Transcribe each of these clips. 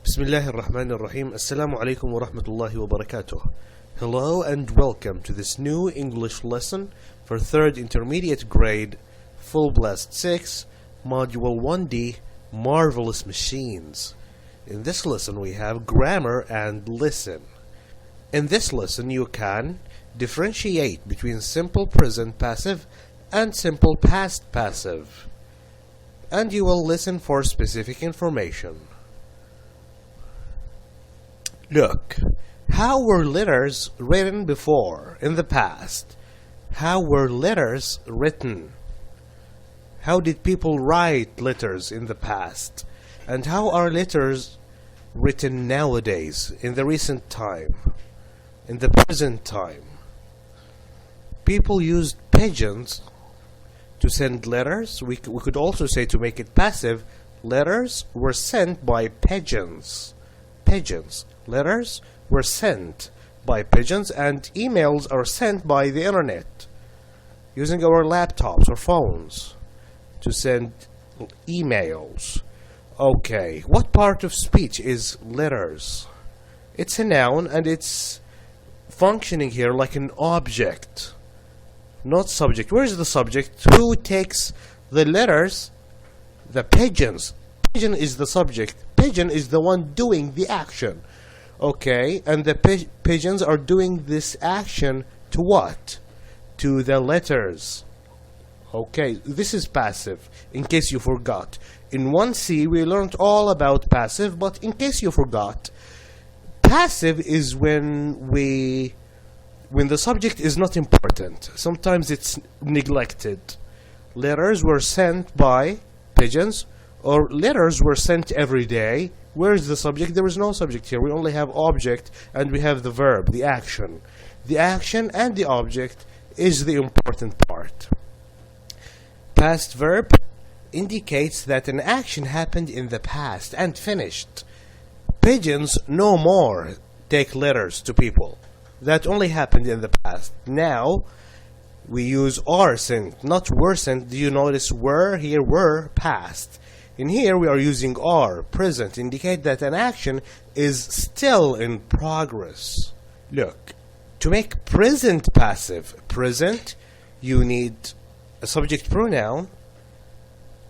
بسم الله الرحمن الرحيم. السلام عليكم ورحمة الله وبركاته. Hello and welcome to this new English lesson for 3rd intermediate grade, Full Blast 6, Module 1D, Marvelous Machines. In this lesson we have grammar and listen. In this lesson you can differentiate between simple present passive and simple past passive. And you will listen for specific information. Look, how were letters written before, in the past? How were letters written? How did people write letters in the past? And how are letters written nowadays, in the recent time, in the present time? People used pigeons to send letters. We could also say, to make it passive, letters were sent by pigeons. Pigeons. Letters were sent by pigeons, and emails are sent by the internet, using our laptops or phones to send emails. Okay, what part of speech is letters? It's a noun, and it's functioning here like an object, not subject. Where is the subject? Who takes the letters? The pigeons. Pigeon is the subject. Pigeon is the one doing the action. Okay, and the pigeons are doing this action to what? To the letters. Okay, this is passive, in case you forgot. In 1C we learned all about passive, but in case you forgot, passive is when the subject is not important. Sometimes it's neglected. Letters were sent by pigeons, or letters were sent every day. Where is the subject? There is no subject here. We only have object, and we have the verb, the action. The action and the object is the important part. Past verb indicates that an action happened in the past and finished. Pigeons no more take letters to people. That only happened in the past. Now we use are sent, not were sent. Do you notice were here? Were past. In here we are using are, present, indicate that an action is still in progress. Look, to make present passive, present, you need a subject pronoun,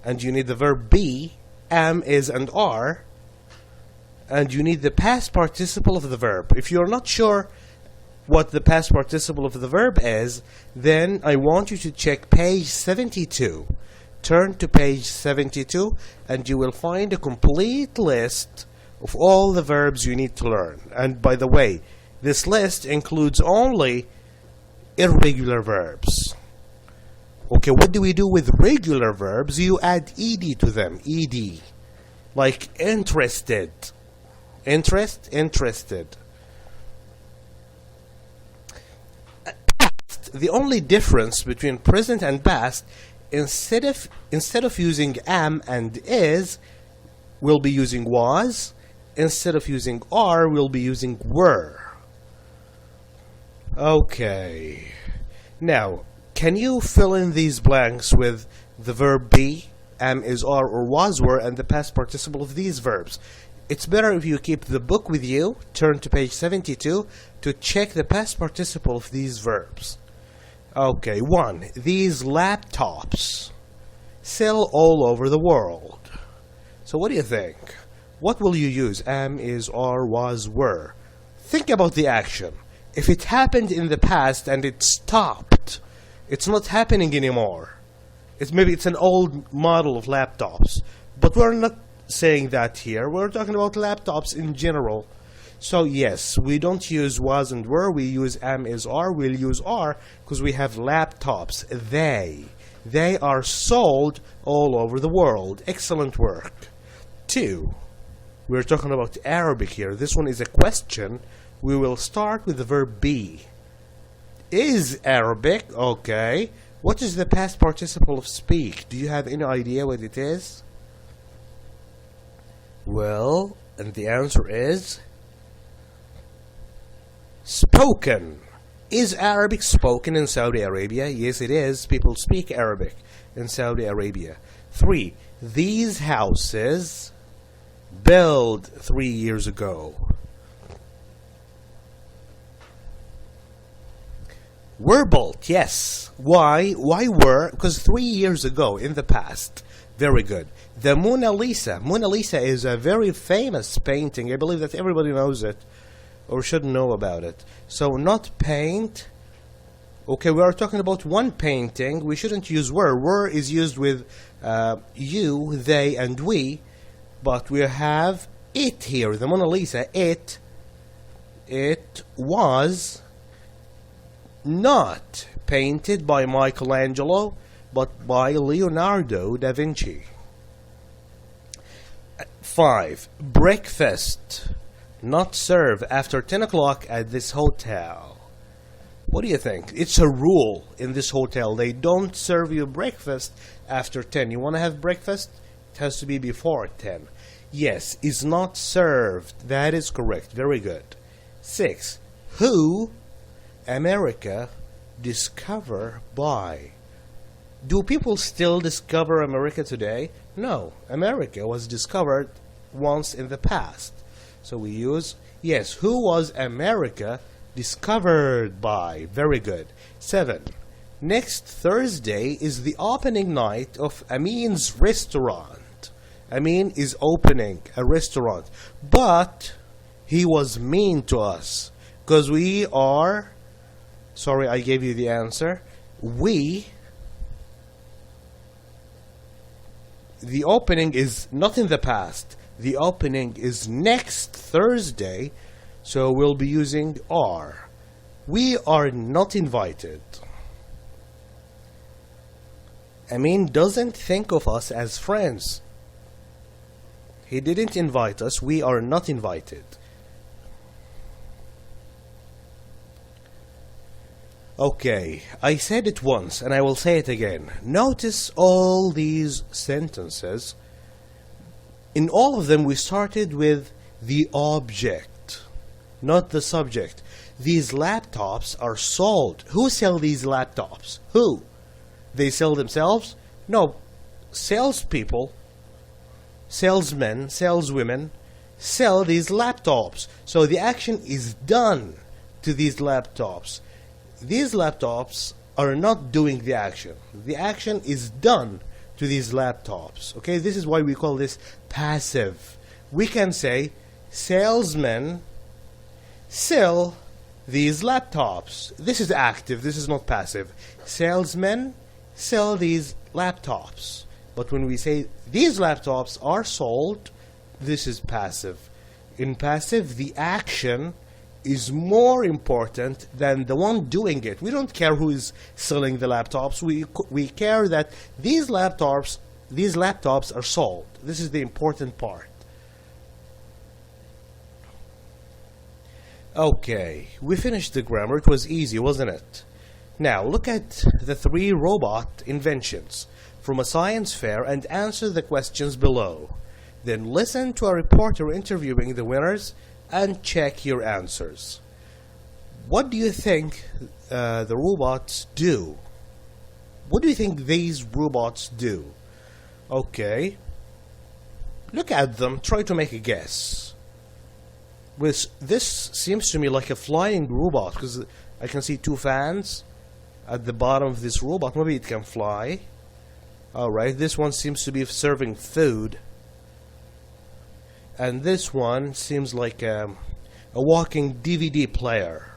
and you need the verb be, am, is, and are, and you need the past participle of the verb. If you're not sure what the past participle of the verb is, then I want you to check page 72. Turn to page 72 and you will find a complete list of all the verbs you need to learn. And by the way, this list includes only irregular verbs. Okay, what do we do with regular verbs? You add ed to them. Ed. Like interested. Interest, interested. Past. The only difference between present and past, instead of using am and is, we'll be using was. Instead of using are, we'll be using were. Okay. Now, can you fill in these blanks with the verb be, am, is, are, or was, were, and the past participle of these verbs? It's better if you keep the book with you. Turn to page 72 to check the past participle of these verbs. Okay, 1. These laptops sell all over the world. So what do you think? What will you use? Am, is, are, was, were. Think about the action. If it happened in the past and it stopped, it's not happening anymore. Maybe it's an old model of laptops. But we're not saying that here. We're talking about laptops in general. So yes, we don't use was and were, we use am, is, are. We'll use are because we have laptops. They are sold all over the world. Excellent work. 2, we're talking about Arabic here. This one is a question. We will start with the verb be. Is Arabic, okay. What is the past participle of speak? Do you have any idea what it is? Well, and the answer is spoken. Is Arabic spoken in Saudi Arabia? Yes, it is. People speak Arabic in Saudi Arabia. 3. These houses built 3 years ago. Were built, yes. Why? Why were? Because 3 years ago, in the past. Very good. The Mona Lisa. Mona Lisa is a very famous painting. I believe that everybody knows it, or should know about it. So, not paint. Okay, we are talking about one painting. We shouldn't use were. Were is used with you, they, and we. But we have it here. The Mona Lisa. It was not painted by Michelangelo, but by Leonardo da Vinci. 5. Breakfast not served after 10 o'clock at this hotel. What do you think? It's a rule in this hotel. They don't serve you breakfast after 10. You want to have breakfast? It has to be before 10. Yes, is not served. That is correct. Very good. 6. Who America discovered by? Do people still discover America today? No. America was discovered once in the past. So we use, yes, who was America discovered by? Very good. 7. Next Thursday is the opening night of Amin's restaurant. Amin is opening a restaurant. But he was mean to us. Because we are, sorry, I gave you the answer. The opening is not in the past. The opening is next Thursday, so we'll be using are. We are not invited. Amin doesn't think of us as friends. He didn't invite us. We are not invited. Okay, I said it once and I will say it again. Notice all these sentences. In all of them we started with the object, not the subject. These laptops are sold. Who sell these laptops? Who? They sell themselves? No. Salespeople, salesmen, saleswomen sell these laptops. So the action is done to these laptops. These laptops are not doing the action. The action is done to these laptops. Okay, this is why we call this passive. We can say salesmen sell these laptops. This is active, this is not passive. Salesmen sell these laptops. But when we say these laptops are sold, this is passive. In passive, the action is more important than the one doing it. We don't care who is selling the laptops. We care that these laptops are sold. This is the important part. Okay, we finished the grammar. It was easy, wasn't it? Now look at the 3 robot inventions from a science fair and answer the questions below. Then listen to a reporter interviewing the winners and check your answers. What do you think the robots do? What do you think these robots do? Okay. Look at them. Try to make a guess. This seems to me like a flying robot because I can see 2 fans at the bottom of this robot. Maybe it can fly. Alright, this one seems to be serving food. And this one seems like a walking DVD player.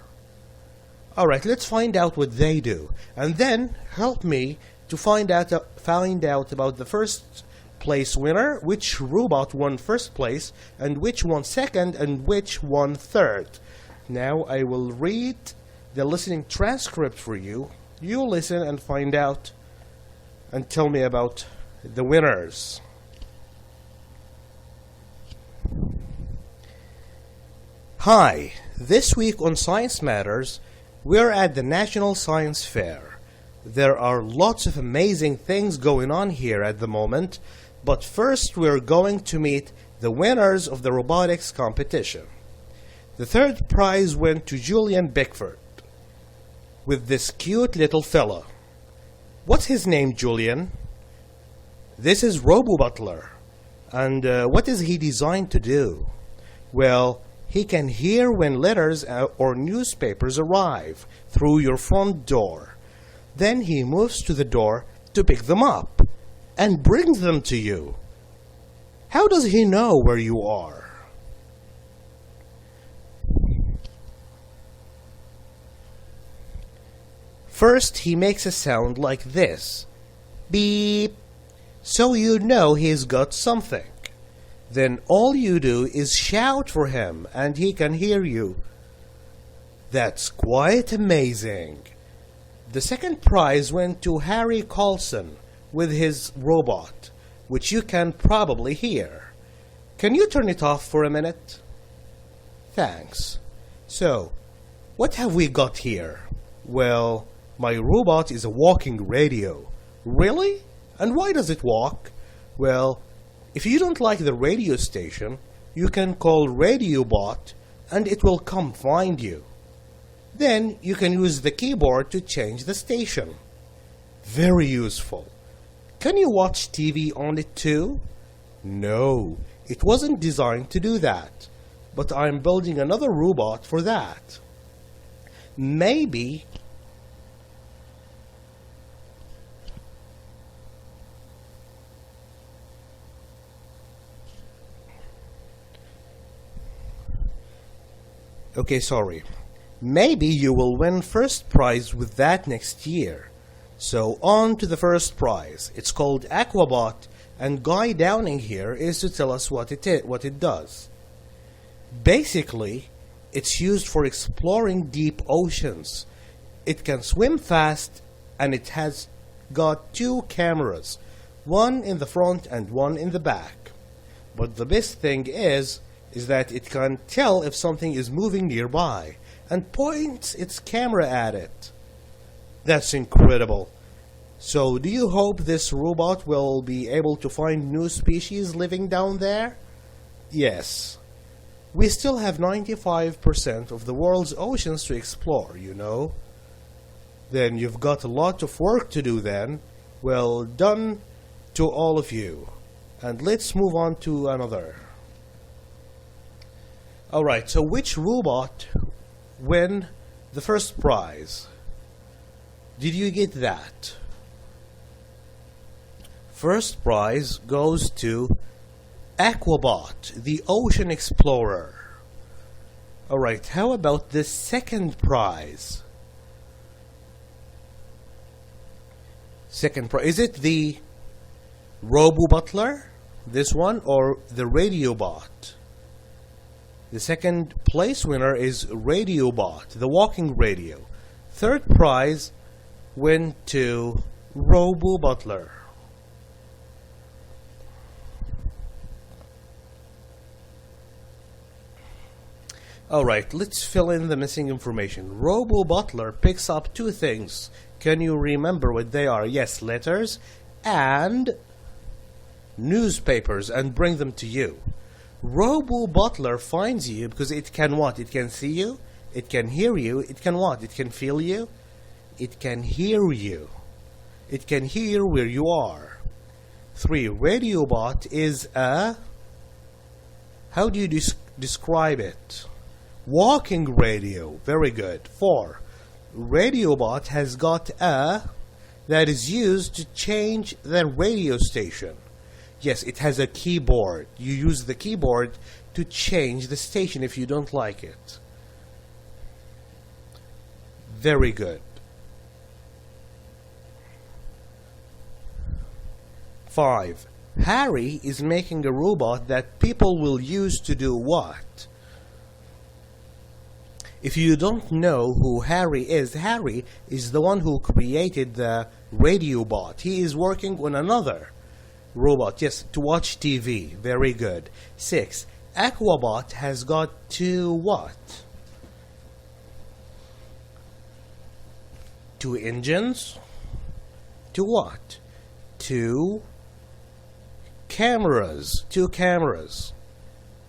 Alright, let's find out what they do. And then help me to find out about the first place winner, which robot won first place, and which won second, and which won third. Now I will read the listening transcript for you. You listen and find out and tell me about the winners. Hi, this week on Science Matters, we're at the National Science Fair. There are lots of amazing things going on here at the moment, but first we're going to meet the winners of the robotics competition. The third prize went to Julian Bickford. with this cute little fella. What's his name, Julian? This is Robo Butler. And what is he designed to do? Well, he can hear when letters or newspapers arrive through your front door. Then he moves to the door to pick them up and brings them to you. How does he know where you are? First, he makes a sound like this. Beep. So you know he's got something. Then all you do is shout for him and he can hear you. That's quite amazing. The second prize went to Harry Carlson with his robot, which you can probably hear. Can you turn it off for a minute? Thanks. So, what have we got here? Well, my robot is a walking radio. Really? And why does it walk? Well, if you don't like the radio station, you can call RadioBot and it will come find you. Then you can use the keyboard to change the station. Very useful. Can you watch TV on it too? No, it wasn't designed to do that. But I'm building another robot for that. Maybe Okay, sorry. Maybe you will win first prize with that next year. So on to the first prize. It's called Aquabot, and Guy Downing here is to tell us what it does. Basically, it's used for exploring deep oceans. It can swim fast, and it has got 2 cameras, one in the front and one in the back. But the best thing is that it can tell if something is moving nearby and points its camera at it. That's incredible. So do you hope this robot will be able to find new species living down there? Yes. We still have 95% of the world's oceans to explore, you know. Then you've got a lot of work to do then. Well done to all of you. And let's move on to another. Alright, so which robot win the first prize? Did you get that? First prize goes to Aquabot, the Ocean Explorer. Alright, how about the second prize? Second prize, is it the Robo Butler, this one, or the RadioBot? The second place winner is RadioBot, the walking radio. Third prize went to Robo Butler. Alright, let's fill in the missing information. Robo Butler picks up 2 things. Can you remember what they are? Yes, letters and newspapers, and bring them to you. Robo Butler finds you because it can what? It can see you, it can hear you, it can what? It can feel you, it can hear you, it can hear where you are. 3. RadioBot is a, how do you describe it? Walking radio. Very good. 4. RadioBot has got a that is used to change the radio station. Yes, it has a keyboard. You use the keyboard to change the station if you don't like it. Very good. 5. Harry is making a robot that people will use to do what? If you don't know who Harry is the one who created the RadioBot. He is working on another robot, yes, to watch TV. Very good. 6. Aquabot has got 2 what? 2 engines? 2 what? 2 cameras. 2 cameras.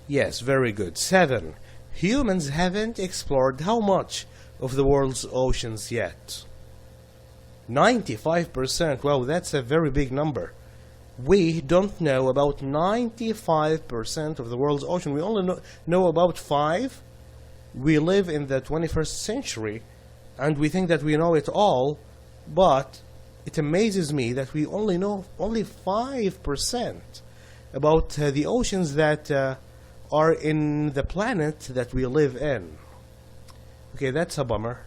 Yes, very good. 7. Humans haven't explored how much of the world's oceans yet. 95%, wow, that's a very big number. We don't know about 95% of the world's ocean. We only know about 5. We live in the 21st century and we think that we know it all, but it amazes me that we only know 5% about the oceans that are in the planet that we live in. Okay, that's a bummer.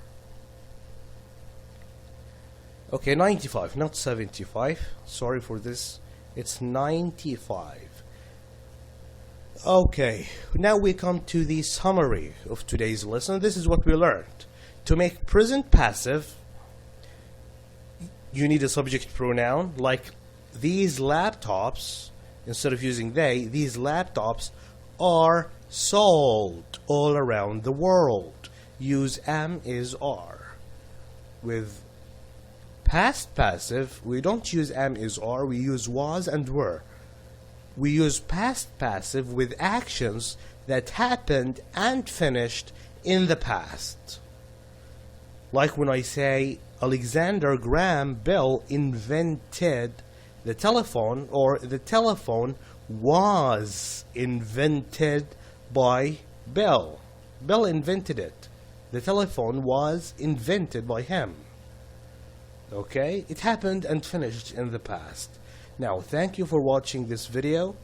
Okay, 95, not 75. Sorry for this. It's 95. Okay, now we come to the summary of today's lesson. This is what we learned. To make present passive, you need a subject pronoun, like these laptops. Instead of using they, these laptops are sold all around the world. Use am, is, are. With past passive, we don't use am, is, are. We use was and were. We use past passive with actions that happened and finished in the past. Like when I say Alexander Graham Bell invented the telephone, or the telephone was invented by Bell. Bell invented it. The telephone was invented by him. Okay? It happened and finished in the past. Now, thank you for watching this video.